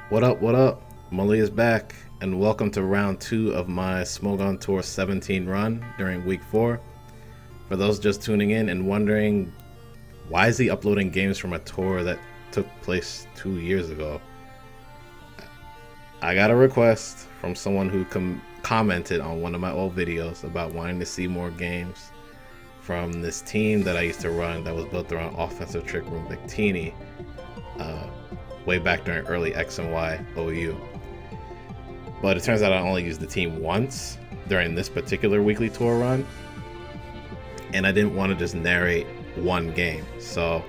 What up, what up? Mully is back, and welcome to round 2 of my Smogon Tour 17 run during week 4. For those just tuning in and wondering, why is he uploading games from a tour that took place 2 years ago? I got a request from someone who commented on one of my old videos about wanting to see more games from this team that I used to run that was built around offensive trick room Victini. Way back during early X and Y OU. But it turns out I only used the team once during this particular weekly tour run, and I didn't want to just narrate one game, so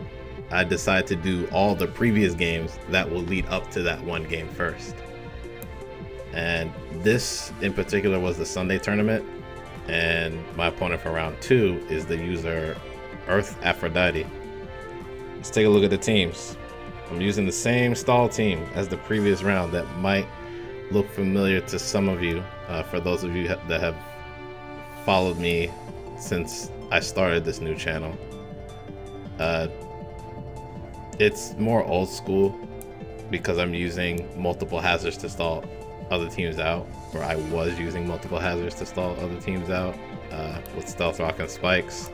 I decided to do all the previous games that will lead up to that one game first. And this in particular was the Sunday tournament, and my opponent for round 2 is the user Eaarth Aphrodite. Let's take a look at the teams. I'm using the same stall team as the previous round that might look familiar to some of you, for those of you that have followed me since I started this new channel. It's more old school because I'm using multiple hazards to stall other teams out, or I was using multiple hazards to stall other teams out with Stealth Rock and Spikes,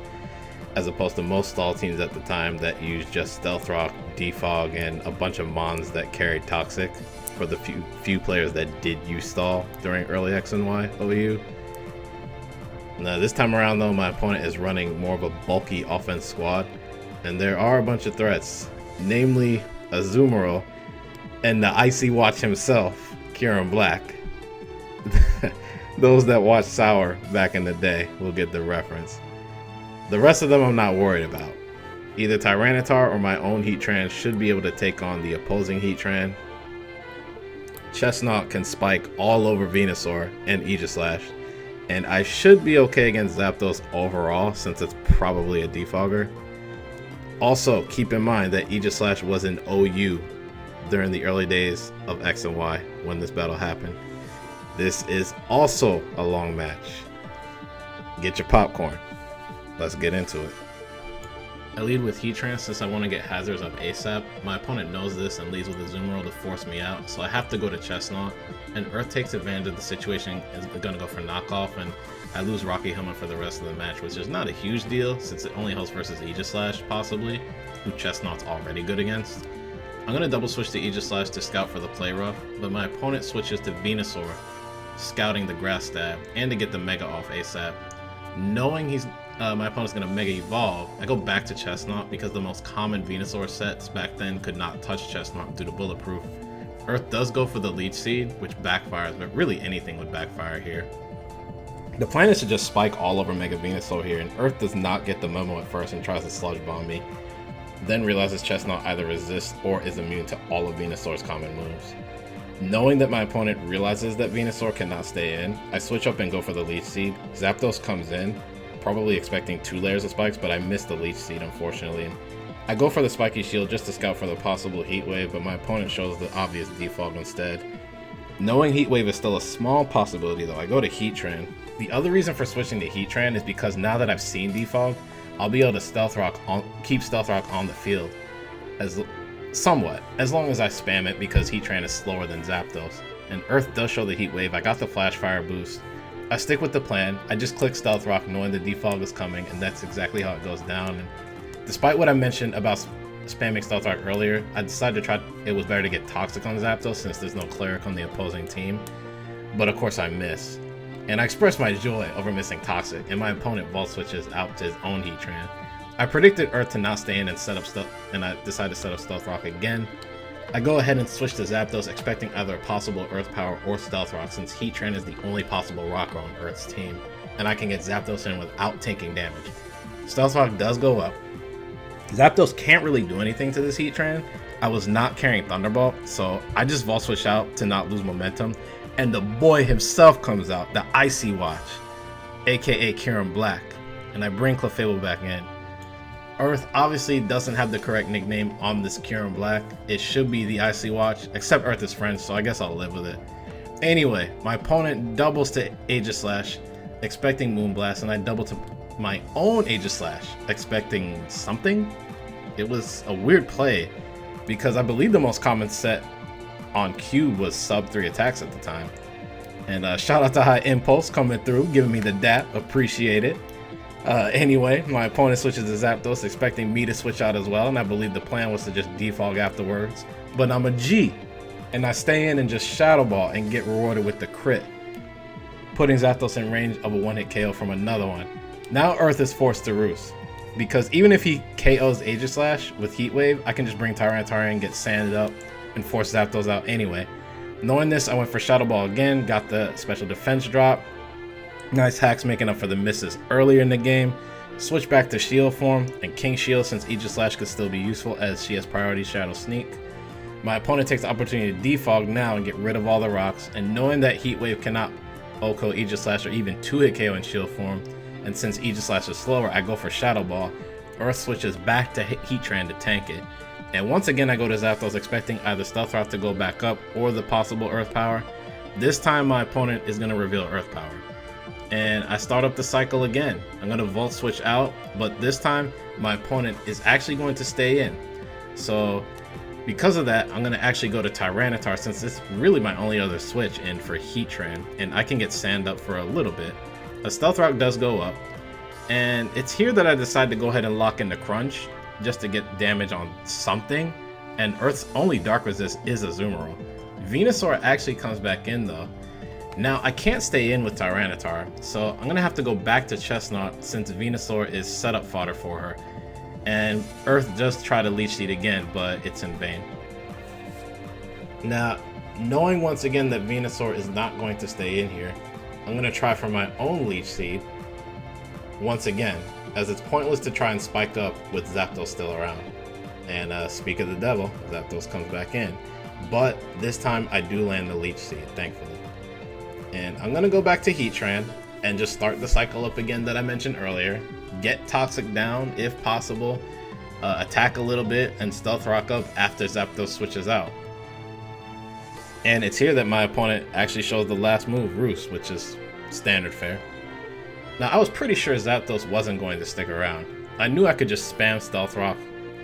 as opposed to most stall teams at the time that used just Stealth Rock, Defog, and a bunch of mons that carried Toxic for the few players that did use stall during early X and Y OU. Now this time around though, my opponent is running more of a bulky offense squad, and there are a bunch of threats, namely Azumarill and the Icy Watch himself, kyurem-b. Those that watched Sour back in the day will get the reference. The rest of them I'm not worried about. Either Tyranitar or my own Heatran should be able to take on the opposing Heatran. Chestnut can spike all over Venusaur and Aegislash, and I should be okay against Zapdos overall since it's probably a defogger. Also, keep in mind that Aegislash was in OU during the early days of X and Y when this battle happened. This is also a long match. Get your popcorn. Let's get into it. I lead with Heatran since I want to get hazards up ASAP. My opponent knows this and leads with Azumarill to force me out, so I have to go to Chestnut, and Earth takes advantage of the situation and is going to go for knockoff, and I lose Rocky Helmet for the rest of the match, which is not a huge deal since it only hosts versus Aegislash, possibly, who Chestnut's already good against. I'm going to double switch to Aegislash to scout for the play rough, but my opponent switches to Venusaur, scouting the grass stab, and to get the Mega off ASAP. Knowing my opponent's going to Mega Evolve, I go back to Chestnut because the most common Venusaur sets back then could not touch Chestnut due to Bulletproof. Earth does go for the Leech Seed, which backfires, but really anything would backfire here. The plan is to just spike all over Mega Venusaur here, and Earth does not get the memo at first and tries to Sludge Bomb me, then realizes Chestnut either resists or is immune to all of Venusaur's common moves. Knowing that my opponent realizes that Venusaur cannot stay in, I switch up and go for the Leech Seed. Zapdos comes in, probably expecting 2 layers of spikes, but I missed the Leech Seed unfortunately. I go for the Spiky Shield just to scout for the possible Heat Wave, but my opponent shows the obvious Defog instead. Knowing Heat Wave is still a small possibility though, I go to Heatran. The other reason for switching to Heatran is because now that I've seen Defog, I'll be able to keep Stealth Rock on the field somewhat, as long as I spam it because Heatran is slower than Zapdos. And Earth does show the Heat Wave. I got the Flash Fire boost. I stick with the plan. I just click Stealth Rock knowing the defog is coming, and that's exactly how it goes down. And despite what I mentioned about spamming Stealth Rock earlier, I decided to try. It was better to get Toxic on Zapdos since there's no Cleric on the opposing team. But of course I miss. And I express my joy over missing Toxic, and my opponent Volt switches out to his own Heatran. I predicted Earth to not stay in and set up and I decided to set up Stealth Rock again. I go ahead and switch to Zapdos, expecting either a possible Earth Power or Stealth Rock since Heatran is the only possible rocker on Earth's team, and I can get Zapdos in without taking damage. Stealth Rock does go up. Zapdos can't really do anything to this Heatran. I was not carrying Thunderbolt, so I just Volt Switch out to not lose momentum, and the boy himself comes out, the Icy Watch, aka kyurem-b, and I bring Clefable back in. Earth obviously doesn't have the correct nickname on this kyurem-b. It should be the Icy Watch, except Earth is French, so I guess I'll live with it. Anyway, my opponent doubles to Aegislash, expecting Moonblast, and I double to my own Aegislash, expecting something? It was a weird play, because I believe the most common set on cube was sub 3 attacks at the time. And shout out to High Impulse coming through, giving me the dap, appreciate it. Anyway, my opponent switches to Zapdos, expecting me to switch out as well, and I believe the plan was to just defog afterwards. But I'm a G, and I stay in and just Shadow Ball and get rewarded with the crit, putting Zapdos in range of a one-hit KO from another one. Now Earth is forced to roost, because even if he KOs Aegislash with Heat Wave, I can just bring Tyranitar in, get sanded up, and force Zapdos out anyway. Knowing this, I went for Shadow Ball again, got the special defense drop. Nice hacks making up for the misses earlier in the game. Switch back to Shield form and King Shield since Aegislash could still be useful as she has priority Shadow Sneak. My opponent takes the opportunity to defog now and get rid of all the rocks, and knowing that Heat Wave cannot OHKO Aegislash or even 2-hit KO in Shield form, and since Aegislash is slower, I go for Shadow Ball. Earth switches back to Heatran to tank it. And once again I go to Zapdos expecting either Stealth Rock to go back up or the possible Earth Power. This time my opponent is going to reveal Earth Power. And I start up the cycle again. I'm going to Volt Switch out, but this time my opponent is actually going to stay in. So because of that, I'm going to actually go to Tyranitar since it's really my only other switch in for Heatran, and I can get Sand up for a little bit. A Stealth Rock does go up, and it's here that I decide to go ahead and lock in the Crunch just to get damage on something, and Earth's only Dark Resist is Azumarill. Venusaur actually comes back in though. Now I can't stay in with Tyranitar, so I'm gonna have to go back to Chestnut since Venusaur is setup fodder for her. And Earth does try to Leech Seed again, but it's in vain. Now, knowing once again that Venusaur is not going to stay in here, I'm gonna try for my own Leech Seed once again, as it's pointless to try and spike up with Zapdos still around. And speak of the devil, Zapdos comes back in. But this time I do land the Leech Seed, thankfully. And I'm going to go back to Heatran and just start the cycle up again that I mentioned earlier. Get Toxic down if possible, attack a little bit, and Stealth Rock up after Zapdos switches out. And it's here that my opponent actually shows the last move, Roost, which is standard fare. Now I was pretty sure Zapdos wasn't going to stick around. I knew I could just spam Stealth Rock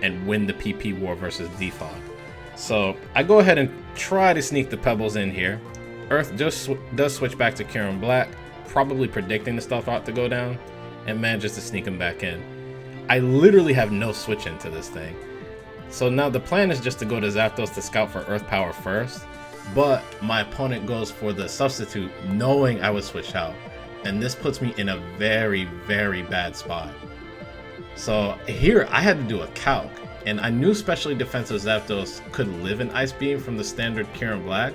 and win the PP war versus Defog. So I go ahead and try to sneak the Pebbles in here. Earth just does switch back to kyurem-b, probably predicting the Stealth Rock to go down, and manages to sneak him back in. I literally have no switch into this thing. So now the plan is just to go to Zapdos to scout for Earth Power first, but my opponent goes for the substitute knowing I would switch out, and this puts me in a very, very bad spot. So here I had to do a calc, and I knew specially defensive Zapdos could live in Ice Beam from the standard kyurem-b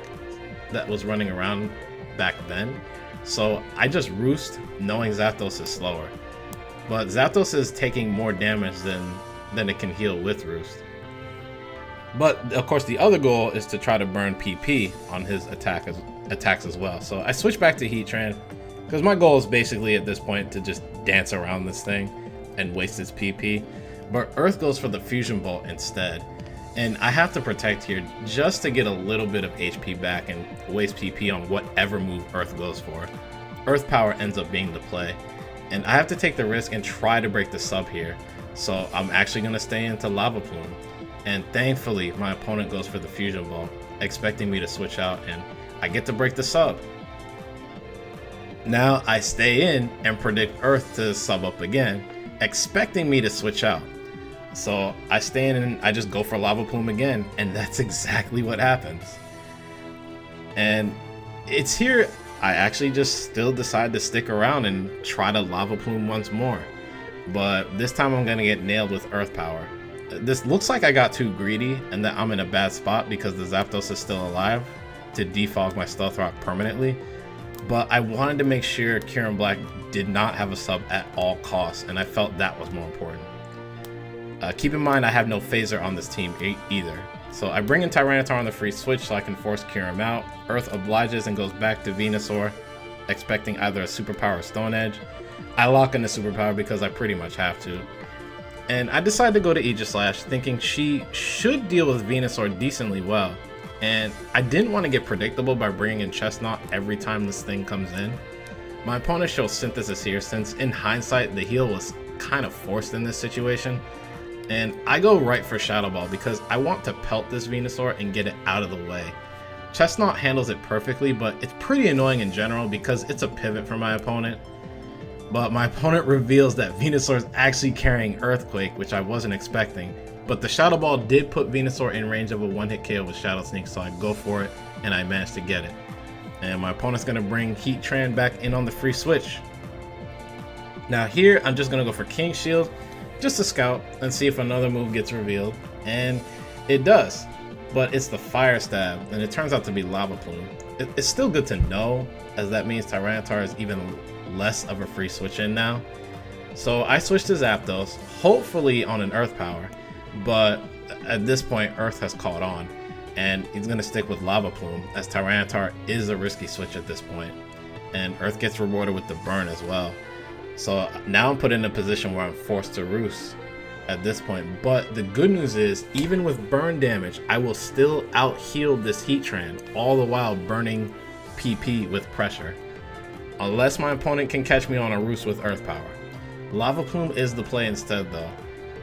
that was running around back then. So I just Roost knowing Zapdos is slower. But Zapdos is taking more damage than it can heal with Roost. But of course the other goal is to try to burn PP on his attacks as well. So I switch back to Heatran because my goal is basically at this point to just dance around this thing and waste its PP. But Earth goes for the Fusion Bolt instead. And I have to protect here just to get a little bit of HP back and waste PP on whatever move Earth goes for. Earth Power ends up being the play. And I have to take the risk and try to break the sub here. So I'm actually going to stay into Lava Plume. And thankfully my opponent goes for the Fusion Ball, expecting me to switch out, and I get to break the sub. Now I stay in and predict Earth to sub up again, expecting me to switch out. So I stay in and I just go for Lava Plume again, and that's exactly what happens. And it's here I actually just still decide to stick around and try to Lava Plume once more. But this time I'm gonna get nailed with Earth Power. This looks like I got too greedy and that I'm in a bad spot because the Zapdos is still alive to defog my Stealth Rock permanently. But I wanted to make sure kyurem-b did not have a sub at all costs, and I felt that was more important. Keep in mind I have no phaser on this team either. So I bring in Tyranitar on the free switch so I can force Kyurem out. Earth obliges and goes back to Venusaur, expecting either a Superpower or Stone Edge. I lock in the Superpower because I pretty much have to. And I decide to go to Aegislash, thinking she should deal with Venusaur decently well. And I didn't want to get predictable by bringing in Chestnut every time this thing comes in. My opponent shows Synthesis here since in hindsight the heal was kind of forced in this situation. And I go right for Shadow Ball because I want to pelt this Venusaur and get it out of the way. Chestnut handles it perfectly, but it's pretty annoying in general because it's a pivot for my opponent. But my opponent reveals that Venusaur is actually carrying Earthquake, which I wasn't expecting. But the Shadow Ball did put Venusaur in range of a one-hit KO with Shadow Sneak, so I go for it, and I managed to get it. And my opponent's going to bring Heatran back in on the free switch. Now here, I'm just going to go for King Shield, just to scout and see if another move gets revealed. And it does, but it's the Fire Stab, and it turns out to be Lava Plume. It's still good to know, as that means Tyranitar is even less of a free switch in now. So I switched to Zapdos, hopefully on an Earth Power, but at this point Earth has caught on, and he's going to stick with Lava Plume, as Tyranitar is a risky switch at this point, and Earth gets rewarded with the burn as well. So now I'm put in a position where I'm forced to roost at this point, but the good news is, even with burn damage, I will still out heal this Heatran, all the while burning PP with pressure, unless my opponent can catch me on a roost with Earth Power. Lava Plume is the play instead though.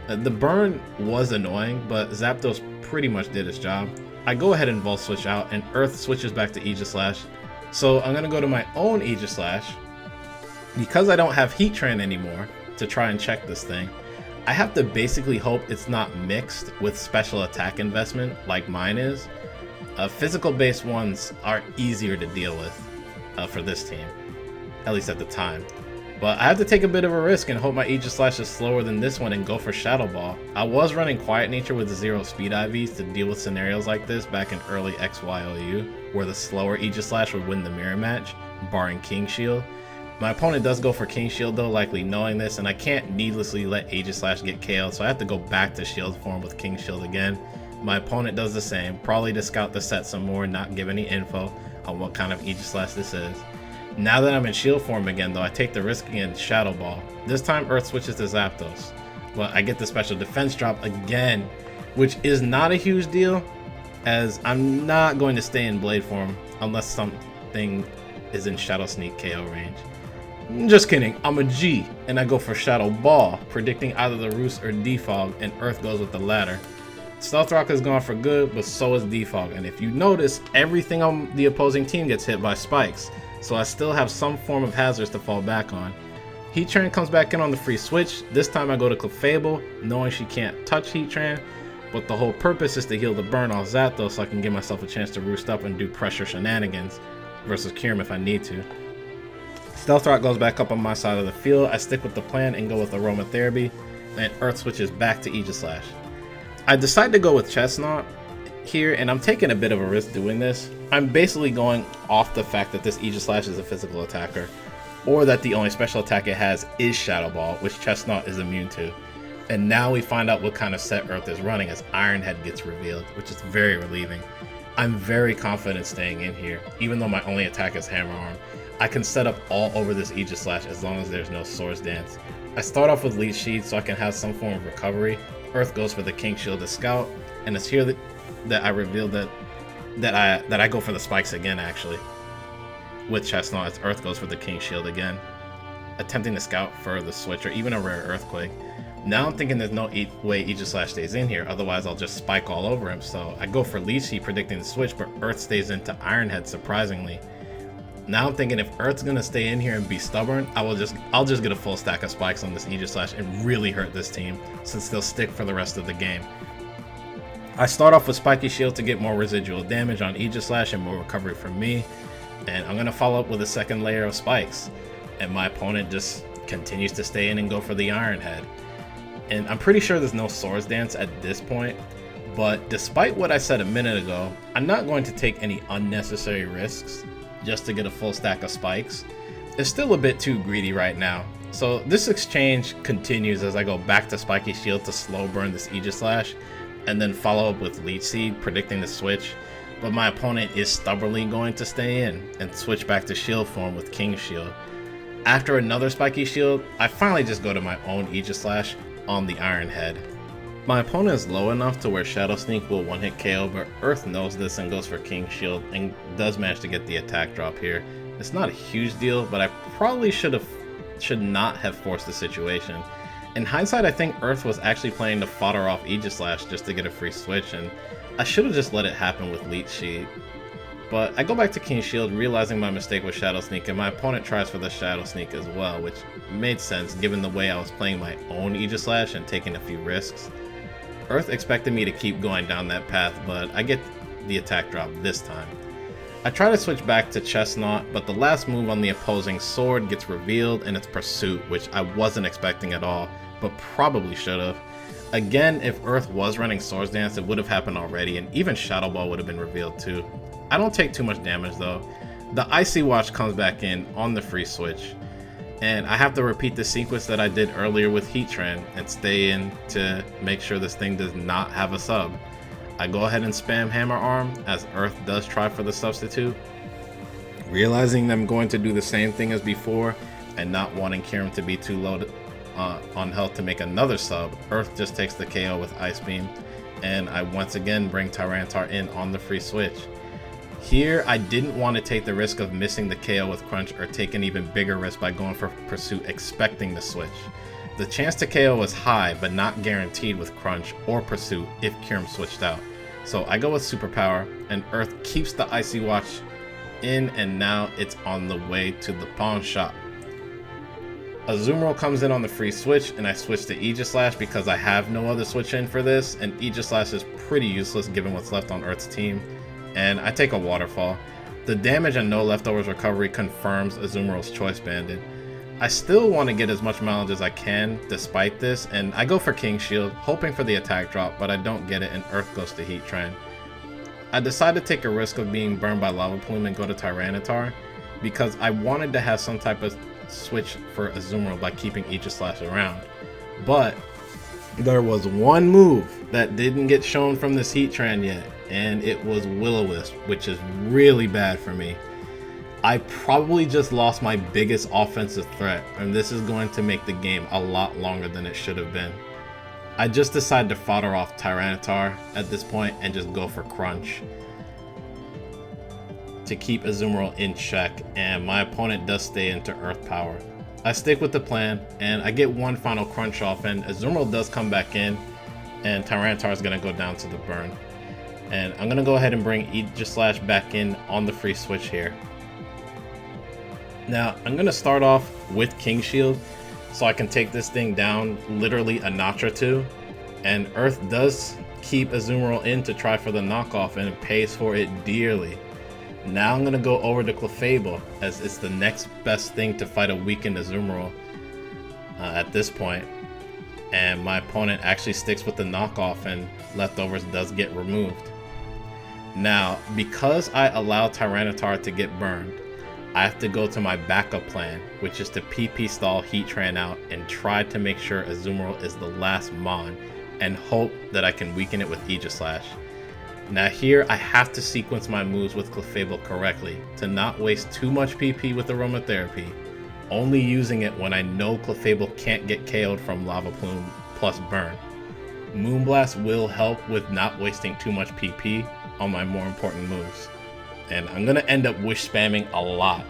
The burn was annoying, but Zapdos pretty much did its job. I go ahead and Volt Switch out, and Earth switches back to Aegislash. So I'm going to go to my own Aegislash. Because I don't have Heatran anymore to try and check this thing, I have to basically hope it's not mixed with special attack investment like mine is. Physical based ones are easier to deal with for this team, at least at the time. But I have to take a bit of a risk and hope my Aegislash is slower than this one and go for Shadow Ball. I was running Quiet Nature with 0 speed IVs to deal with scenarios like this back in early XYOU, where the slower Aegislash would win the mirror match, barring King Shield. My opponent does go for King Shield though, likely knowing this, and I can't needlessly let Aegislash get KO'd, so I have to go back to Shield form with King Shield again. My opponent does the same, probably to scout the set some more and not give any info on what kind of Aegislash this is. Now that I'm in Shield form again though, I take the risk against Shadow Ball. This time Earth switches to Zapdos, but I get the special defense drop again, which is not a huge deal, as I'm not going to stay in Blade form unless something is in Shadow Sneak KO range. Just kidding, I'm a G, and I go for Shadow Ball, predicting either the Roost or Defog, and Earth goes with the latter. Stealth Rock is gone for good, but so is Defog, and if you notice, everything on the opposing team gets hit by spikes, so I still have some form of hazards to fall back on. Heatran comes back in on the free switch. This time I go to Clefable, knowing she can't touch Heatran, but the whole purpose is to heal the burn off Zapdos so I can give myself a chance to roost up and do pressure shenanigans versus Kyurem if I need to. Stealth Rock goes back up on my side of the field. I stick with the plan and go with Aromatherapy, and Earth switches back to Aegislash. I decide to go with Chestnut here, and I'm taking a bit of a risk doing this. I'm basically going off the fact that this Aegislash is a physical attacker, or that the only special attack it has is Shadow Ball, which Chestnut is immune to. And now we find out what kind of set Earth is running as Iron Head gets revealed, which is very relieving. I'm very confident staying in here, even though my only attack is Hammer Arm. I can set up all over this Aegislash as long as there's no Swords Dance. I start off with Leech Seed so I can have some form of recovery. Earth goes for the King Shield to scout, and it's here that I reveal that I go for the spikes again actually. With Chestnut, as Earth goes for the King Shield again, attempting to scout for the switch or even a rare Earthquake. Now I'm thinking there's no way Aegislash stays in here, otherwise I'll just spike all over him, so I go for Leech Seed predicting the switch, but Earth stays into Iron Head surprisingly. Now I'm thinking if Earth's gonna stay in here and be stubborn, I'll just get a full stack of spikes on this Aegislash and really hurt this team, since they'll stick for the rest of the game. I start off with Spiky Shield to get more residual damage on Aegislash and more recovery from me, and I'm gonna follow up with a second layer of spikes, and my opponent just continues to stay in and go for the Iron Head. And I'm pretty sure there's no Swords Dance at this point, but despite what I said a minute ago, I'm not going to take any unnecessary risks just to get a full stack of spikes. It's still a bit too greedy right now. So this exchange continues as I go back to Spiky Shield to slow burn this Aegislash, and then follow up with Leech Seed predicting the switch, but my opponent is stubbornly going to stay in and switch back to Shield form with King Shield. After another Spiky Shield, I finally just go to my own Aegislash on the Iron Head. My opponent is low enough to where Shadow Sneak will one-hit KO, but Earth knows this and goes for King Shield and does manage to get the attack drop here. It's not a huge deal, but I probably should not have forced the situation. In hindsight, I think Earth was actually planning to fodder off Aegislash just to get a free switch, and I should have just let it happen with Leech Seed. But I go back to King Shield, realizing my mistake with Shadow Sneak, and my opponent tries for the Shadow Sneak as well, which made sense given the way I was playing my own Aegislash and taking a few risks. Earth expected me to keep going down that path, but I get the attack drop this time. I try to switch back to Chestnut, but the last move on the opposing sword gets revealed, and it's Pursuit, which I wasn't expecting at all, but probably should have. Again, if Earth was running Swords Dance, it would have happened already, and even Shadow Ball would have been revealed too. I don't take too much damage though. The Icy Watch comes back in on the free switch, and I have to repeat the sequence that I did earlier with Heatran and stay in to make sure this thing does not have a sub. I go ahead and spam Hammer Arm as Earth does try for the substitute. Realizing I'm going to do the same thing as before and not wanting Kyurem to be too low on health to make another sub, Earth just takes the KO with Ice Beam, and I once again bring Tyranitar in on the free switch. Here, I didn't want to take the risk of missing the KO with Crunch or take an even bigger risk by going for Pursuit expecting the switch. The chance to KO was high, but not guaranteed with Crunch or Pursuit if Kyurem switched out. So I go with Superpower, and Earth keeps the Icy Watch in, and now it's on the way to the pawn shop. Azumarill comes in on the free switch, and I switch to Aegislash because I have no other switch in for this, and Aegislash is pretty useless given what's left on Earth's team. And I take a Waterfall. The damage and no leftovers recovery confirms Azumarill's Choice Banded. I still want to get as much mileage as I can despite this, and I go for King Shield, hoping for the attack drop, but I don't get it and Earth goes to Heatran. I decide to take a risk of being burned by Lava Plume and go to Tyranitar, because I wanted to have some type of switch for Azumarill by keeping Aegislash around. But there was one move that didn't get shown from this Heatran yet, and it was Will-O-Wisp, which is really bad for me. I probably just lost my biggest offensive threat, and this is going to make the game a lot longer than it should have been. I just decided to fodder off Tyranitar at this point and just go for Crunch to keep Azumarill in check, and my opponent does stay into Earth Power. I stick with the plan, and I get one final Crunch off, and Azumarill does come back in, and Tyranitar is going to go down to the burn. And I'm going to go ahead and bring Aegislash back in on the free switch here. Now, I'm going to start off with King Shield so I can take this thing down literally a notch or two. And Earth does keep Azumarill in to try for the knockoff, and it pays for it dearly. Now I'm going to go over to Clefable, as it's the next best thing to fight a weakened Azumarill at this point. And my opponent actually sticks with the knockoff, and leftovers does get removed. Now, because I allow Tyranitar to get burned, I have to go to my backup plan, which is to PP stall Heatran out and try to make sure Azumarill is the last Mon, and hope that I can weaken it with Aegislash. Now here, I have to sequence my moves with Clefable correctly to not waste too much PP with Aromatherapy, only using it when I know Clefable can't get KO'd from Lava Plume plus Burn. Moonblast will help with not wasting too much PP on my more important moves, and I'm going to end up wish spamming a lot.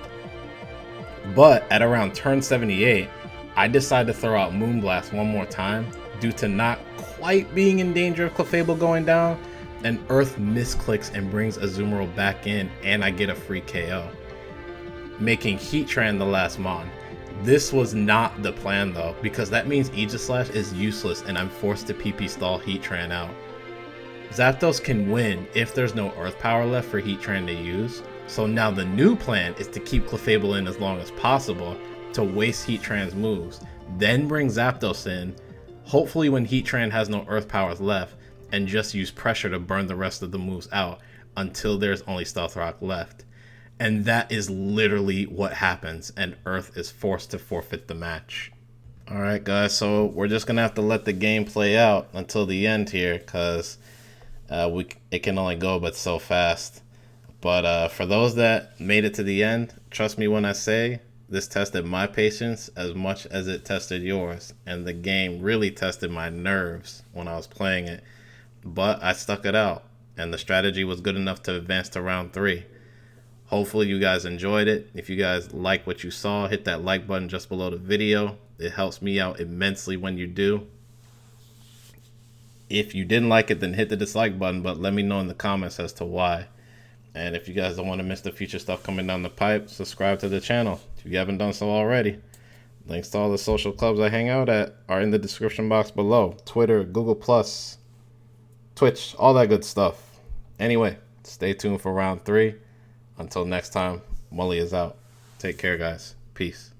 But at around turn 78, I decide to throw out Moonblast one more time due to not quite being in danger of Clefable going down, and Earth misclicks and brings Azumarill back in, and I get a free KO, making Heatran the last Mon. This was not the plan though, because that means Aegislash is useless and I'm forced to PP stall Heatran out. Zapdos can win if there's no Earth Power left for Heatran to use, so now the new plan is to keep Clefable in as long as possible to waste Heatran's moves, then bring Zapdos in, hopefully when Heatran has no Earth Powers left, and just use pressure to burn the rest of the moves out until there's only Stealth Rock left. And that is literally what happens, and Earth is forced to forfeit the match. Alright guys, so we're just going to have to let the game play out until the end here, because it can only go but so fast. But for those that made it to the end, trust me when I say, this tested my patience as much as it tested yours, and the game really tested my nerves when I was playing it. But I stuck it out, and the strategy was good enough to advance to round 3. Hopefully you guys enjoyed it. If you guys like what you saw, hit that like button just below the video. It helps me out immensely when you do. If you didn't like it, then hit the dislike button, but let me know in the comments as to why. And if you guys don't want to miss the future stuff coming down the pipe, subscribe to the channel if you haven't done so already. Links to all the social clubs I hang out at are in the description box below. Twitter, Google+, Twitch, all that good stuff. Anyway, stay tuned for round 3. Until next time, Mully is out. Take care, guys. Peace.